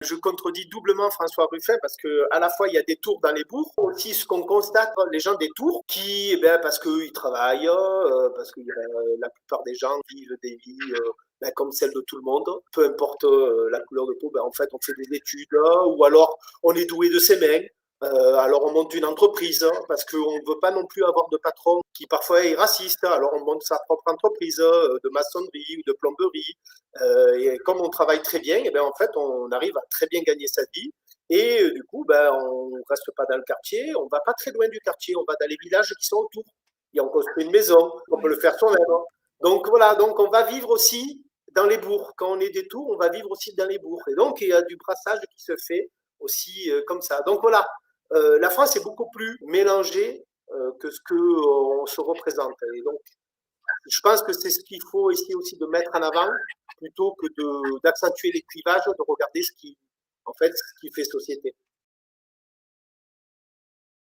Je contredis doublement François Ruffin parce que à la fois il y a des tours dans les bourgs, aussi ce qu'on constate, les gens des tours qui, parce qu'ils travaillent, parce que la plupart des gens vivent des vies comme celle de tout le monde, peu importe la couleur de peau, en fait on fait des études ou alors on est doué de ses mains. Alors on monte une entreprise parce qu'on ne veut pas non plus avoir de patron qui parfois est raciste. Alors on monte sa propre entreprise de maçonnerie ou de plomberie. Et comme on travaille très bien, en fait on arrive à très bien gagner sa vie. Et du coup, on ne reste pas dans le quartier, on ne va pas très loin du quartier, on va dans les villages qui sont autour. Et on construit une maison, on peut le faire soi-même. Donc voilà, donc on va vivre aussi dans les bourgs. Quand on est des tours, on va vivre aussi dans les bourgs. Et donc il y a du brassage qui se fait aussi comme ça. Donc voilà, la France est beaucoup plus mélangée que ce qu'on se représente. Et donc, je pense que c'est ce qu'il faut essayer aussi de mettre en avant, plutôt que d'accentuer les clivages, de regarder en fait, ce qui fait société.